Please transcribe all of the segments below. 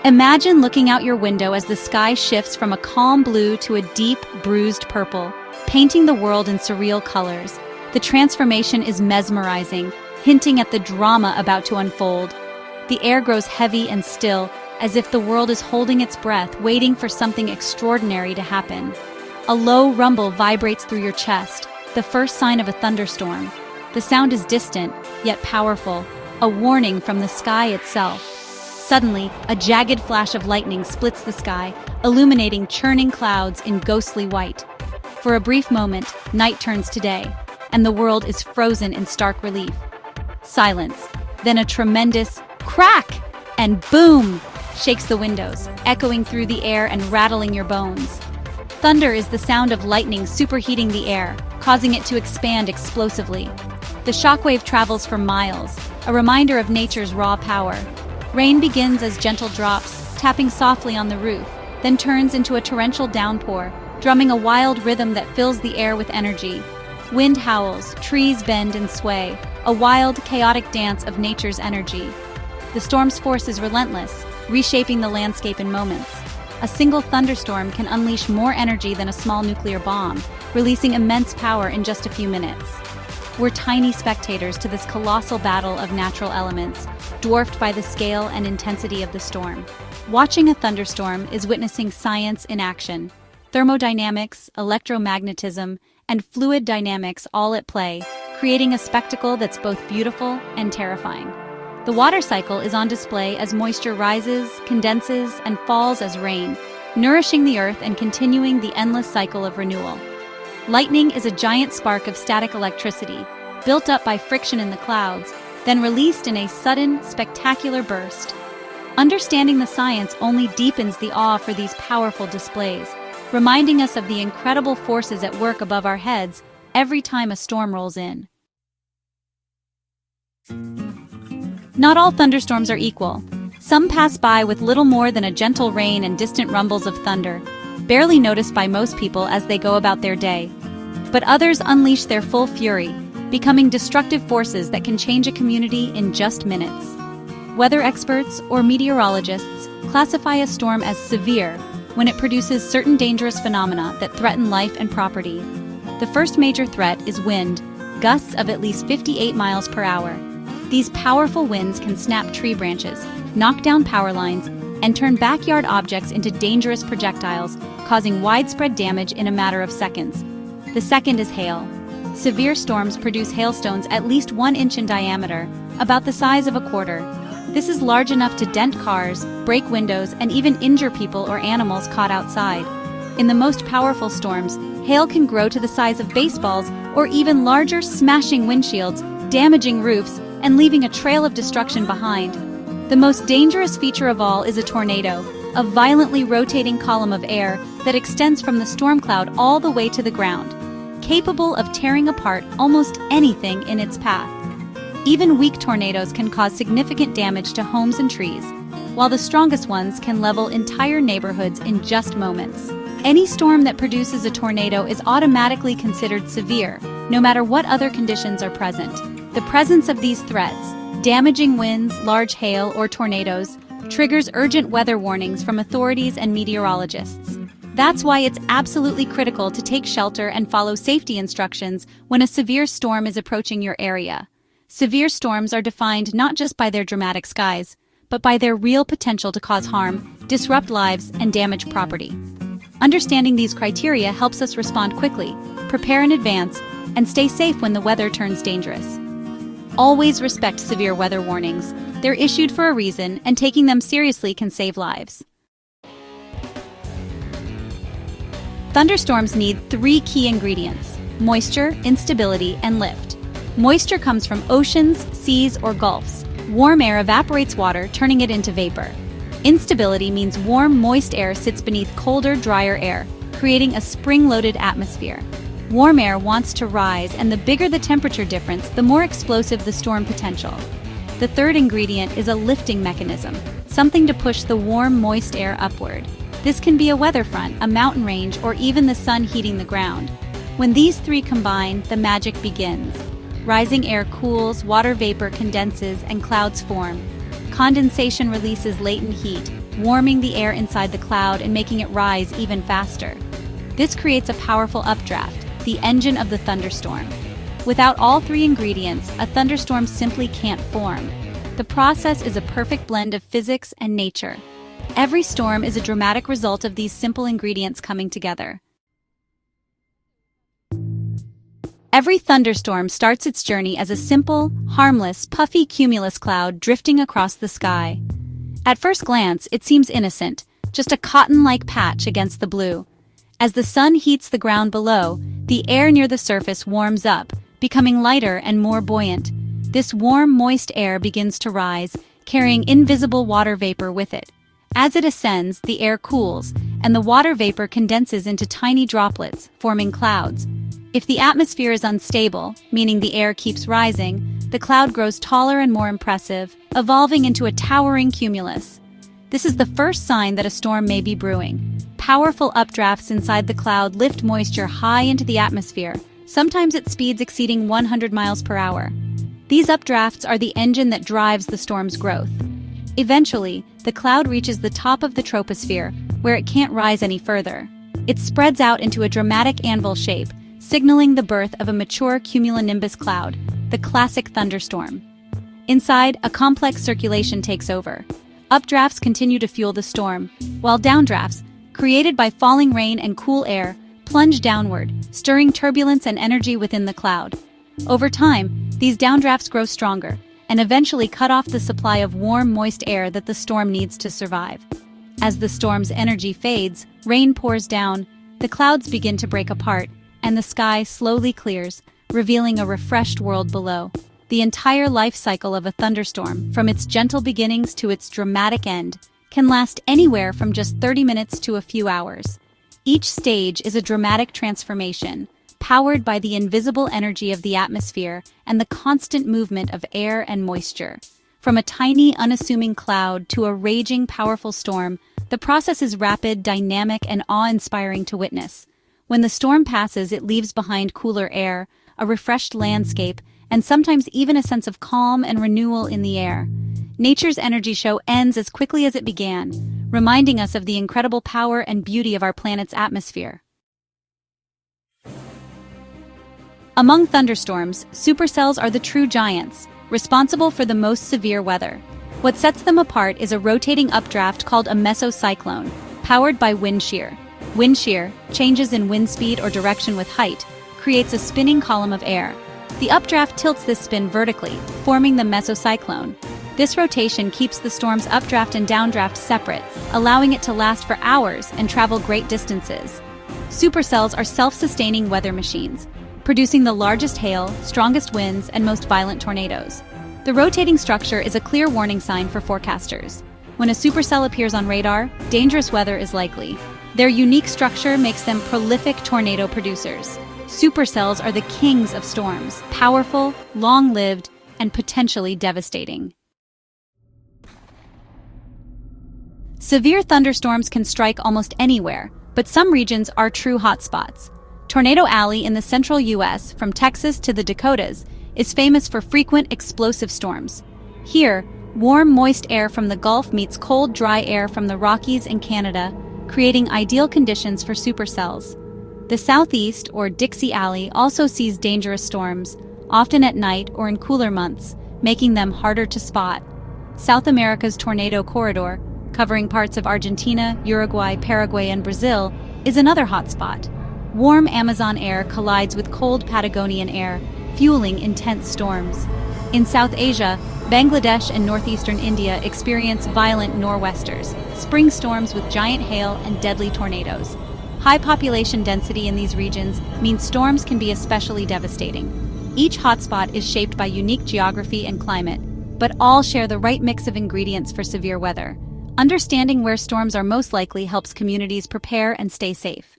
Imagine looking out your window as the sky shifts from a calm blue to a deep, bruised purple, painting the world in surreal colors. The transformation is mesmerizing, hinting at the drama about to unfold. The air grows heavy and still, as if the world is holding its breath, waiting for something extraordinary to happen. A low rumble vibrates through your chest, the first sign of a thunderstorm. The sound is distant, yet powerful, a warning from the sky itself. Suddenly, a jagged flash of lightning splits the sky, illuminating churning clouds in ghostly white. For a brief moment, night turns to day, and the world is frozen in stark relief. Silence, then a tremendous crack, and boom, shakes the windows, echoing through the air and rattling your bones. Thunder is the sound of lightning superheating the air, causing it to expand explosively. The shockwave travels for miles, a reminder of nature's raw power. Rain begins as gentle drops, tapping softly on the roof, then turns into a torrential downpour, drumming a wild rhythm that fills the air with energy. Wind howls, trees bend and sway, a wild, chaotic dance of nature's energy. The storm's force is relentless, reshaping the landscape in moments. A single thunderstorm can unleash more energy than a small nuclear bomb, releasing immense power in just a few minutes. We're tiny spectators to this colossal battle of natural elements, dwarfed by the scale and intensity of the storm. Watching a thunderstorm is witnessing science in action. Thermodynamics, electromagnetism, and fluid dynamics all at play, creating a spectacle that's both beautiful and terrifying. The water cycle is on display as moisture rises, condenses, and falls as rain, nourishing the earth and continuing the endless cycle of renewal. Lightning is a giant spark of static electricity, built up by friction in the clouds, then released in a sudden, spectacular burst. Understanding the science only deepens the awe for these powerful displays, reminding us of the incredible forces at work above our heads every time a storm rolls in. Not all thunderstorms are equal. Some pass by with little more than a gentle rain and distant rumbles of thunder, barely noticed by most people as they go about their day. But others unleash their full fury, becoming destructive forces that can change a community in just minutes. Weather experts or meteorologists classify a storm as severe when it produces certain dangerous phenomena that threaten life and property. The first major threat is wind, gusts of at least 58 miles per hour. These powerful winds can snap tree branches, knock down power lines, and turn backyard objects into dangerous projectiles, causing widespread damage in a matter of seconds. The second is hail. Severe storms produce hailstones at least 1 inch in diameter, about the size of a quarter. This is large enough to dent cars, break windows, and even injure people or animals caught outside. In the most powerful storms, hail can grow to the size of baseballs or even larger, smashing windshields, damaging roofs, and leaving a trail of destruction behind. The most dangerous feature of all is a tornado, a violently rotating column of air that extends from the storm cloud all the way to the ground, capable of tearing apart almost anything in its path. Even weak tornadoes can cause significant damage to homes and trees, while the strongest ones can level entire neighborhoods in just moments. Any storm that produces a tornado is automatically considered severe, no matter what other conditions are present. The presence of these threats, damaging winds, large hail, or tornadoes, triggers urgent weather warnings from authorities and meteorologists. That's why it's absolutely critical to take shelter and follow safety instructions when a severe storm is approaching your area. Severe storms are defined not just by their dramatic skies, but by their real potential to cause harm, disrupt lives, and damage property. Understanding these criteria helps us respond quickly, prepare in advance, and stay safe when the weather turns dangerous. Always respect severe weather warnings. They're issued for a reason, and taking them seriously can save lives. Thunderstorms need 3 key ingredients: moisture, instability, and lift. Moisture comes from oceans, seas, or gulfs. Warm air evaporates water, turning it into vapor. Instability means warm, moist air sits beneath colder, drier air, creating a spring-loaded atmosphere. Warm air wants to rise, and the bigger the temperature difference, the more explosive the storm potential. The third ingredient is a lifting mechanism, something to push the warm, moist air upward. This can be a weather front, a mountain range, or even the sun heating the ground. When these 3 combine, the magic begins. Rising air cools, water vapor condenses, and clouds form. Condensation releases latent heat, warming the air inside the cloud and making it rise even faster. This creates a powerful updraft, the engine of the thunderstorm. Without all three ingredients, a thunderstorm simply can't form. The process is a perfect blend of physics and nature. Every storm is a dramatic result of these simple ingredients coming together. Every thunderstorm starts its journey as a simple, harmless, puffy cumulus cloud drifting across the sky. At first glance, it seems innocent, just a cotton-like patch against the blue. As the sun heats the ground below, the air near the surface warms up, becoming lighter and more buoyant. This warm, moist air begins to rise, carrying invisible water vapor with it. As it ascends, the air cools, and the water vapor condenses into tiny droplets, forming clouds. If the atmosphere is unstable, meaning the air keeps rising, the cloud grows taller and more impressive, evolving into a towering cumulus. This is the first sign that a storm may be brewing. Powerful updrafts inside the cloud lift moisture high into the atmosphere, sometimes at speeds exceeding 100 miles per hour. These updrafts are the engine that drives the storm's growth. Eventually, the cloud reaches the top of the troposphere, where it can't rise any further. It spreads out into a dramatic anvil shape, signaling the birth of a mature cumulonimbus cloud, the classic thunderstorm. Inside, a complex circulation takes over. Updrafts continue to fuel the storm, while downdrafts, created by falling rain and cool air, plunge downward, stirring turbulence and energy within the cloud. Over time, these downdrafts grow stronger, and eventually cut off the supply of warm, moist air that the storm needs to survive. As the storm's energy fades, rain pours down, the clouds begin to break apart, and the sky slowly clears, revealing a refreshed world below. The entire life cycle of a thunderstorm, from its gentle beginnings to its dramatic end, can last anywhere from just 30 minutes to a few hours. Each stage is a dramatic transformation, powered by the invisible energy of the atmosphere and the constant movement of air and moisture. From a tiny, unassuming cloud to a raging, powerful storm, the process is rapid, dynamic, and awe-inspiring to witness. When the storm passes, it leaves behind cooler air, a refreshed landscape, and sometimes even a sense of calm and renewal in the air. Nature's energy show ends as quickly as it began, reminding us of the incredible power and beauty of our planet's atmosphere. Among thunderstorms, supercells are the true giants, responsible for the most severe weather. What sets them apart is a rotating updraft called a mesocyclone, powered by wind shear. Wind shear, changes in wind speed or direction with height, creates a spinning column of air. The updraft tilts this spin vertically, forming the mesocyclone. This rotation keeps the storm's updraft and downdraft separate, allowing it to last for hours and travel great distances. Supercells are self-sustaining weather machines, producing the largest hail, strongest winds, and most violent tornadoes. The rotating structure is a clear warning sign for forecasters. When a supercell appears on radar, dangerous weather is likely. Their unique structure makes them prolific tornado producers. Supercells are the kings of storms, powerful, long-lived, and potentially devastating. Severe thunderstorms can strike almost anywhere, but some regions are true hotspots. Tornado Alley in the central U.S., from Texas to the Dakotas, is famous for frequent explosive storms. Here, warm, moist air from the Gulf meets cold, dry air from the Rockies and Canada, creating ideal conditions for supercells. The Southeast, or Dixie Alley, also sees dangerous storms, often at night or in cooler months, making them harder to spot. South America's tornado corridor, covering parts of Argentina, Uruguay, Paraguay, and Brazil, is another hotspot. Warm Amazon air collides with cold Patagonian air, fueling intense storms. In South Asia, Bangladesh and northeastern India experience violent nor'westers, spring storms with giant hail and deadly tornadoes. High population density in these regions means storms can be especially devastating. Each hotspot is shaped by unique geography and climate, but all share the right mix of ingredients for severe weather. Understanding where storms are most likely helps communities prepare and stay safe.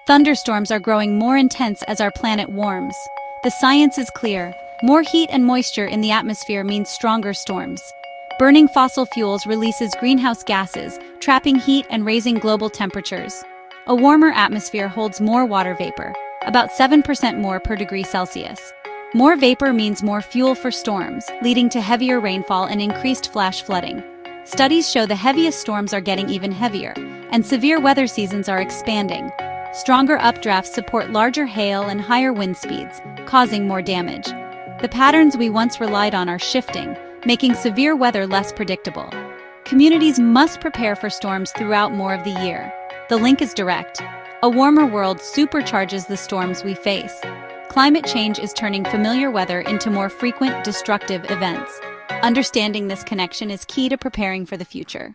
Thunderstorms are growing more intense as our planet warms. The science is clear. More heat and moisture in the atmosphere means stronger storms. Burning fossil fuels releases greenhouse gases, trapping heat and raising global temperatures. A warmer atmosphere holds more water vapor, about 7% more per degree Celsius. More vapor means more fuel for storms, leading to heavier rainfall and increased flash flooding. Studies show the heaviest storms are getting even heavier, and severe weather seasons are expanding. Stronger updrafts support larger hail and higher wind speeds, causing more damage. The patterns we once relied on are shifting, making severe weather less predictable. Communities must prepare for storms throughout more of the year. The link is direct. A warmer world supercharges the storms we face. Climate change is turning familiar weather into more frequent, destructive events. Understanding this connection is key to preparing for the future.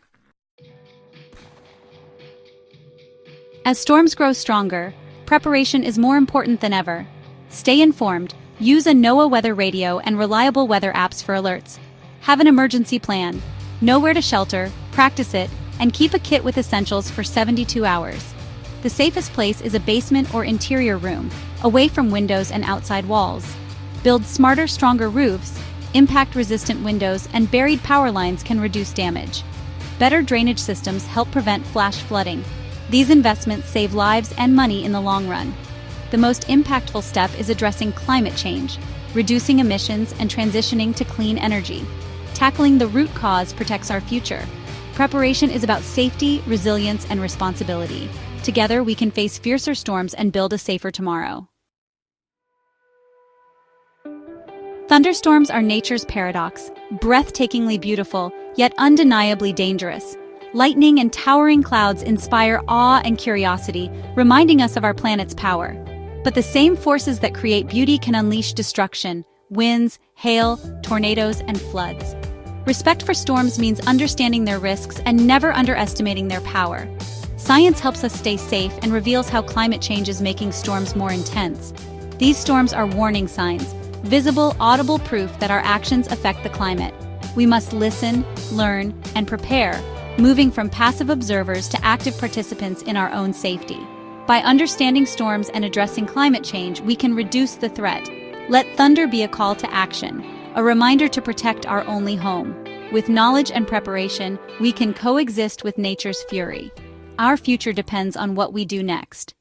As storms grow stronger, preparation is more important than ever. Stay informed, use a NOAA weather radio and reliable weather apps for alerts. Have an emergency plan, know where to shelter, practice it, and keep a kit with essentials for 72 hours. The safest place is a basement or interior room, away from windows and outside walls. Build smarter, stronger roofs, impact-resistant windows, and buried power lines can reduce damage. Better drainage systems help prevent flash flooding. These investments save lives and money in the long run. The most impactful step is addressing climate change, reducing emissions and transitioning to clean energy. Tackling the root cause protects our future. Preparation is about safety, resilience, and responsibility. Together, we can face fiercer storms and build a safer tomorrow. Thunderstorms are nature's paradox, breathtakingly beautiful, yet undeniably dangerous. Lightning and towering clouds inspire awe and curiosity, reminding us of our planet's power. But the same forces that create beauty can unleash destruction: winds, hail, tornadoes, and floods. Respect for storms means understanding their risks and never underestimating their power. Science helps us stay safe and reveals how climate change is making storms more intense. These storms are warning signs, visible, audible proof that our actions affect the climate. We must listen, learn, and prepare, moving from passive observers to active participants in our own safety. By understanding storms and addressing climate change, we can reduce the threat. Let thunder be a call to action, a reminder to protect our only home. With knowledge and preparation, we can coexist with nature's fury. Our future depends on what we do next.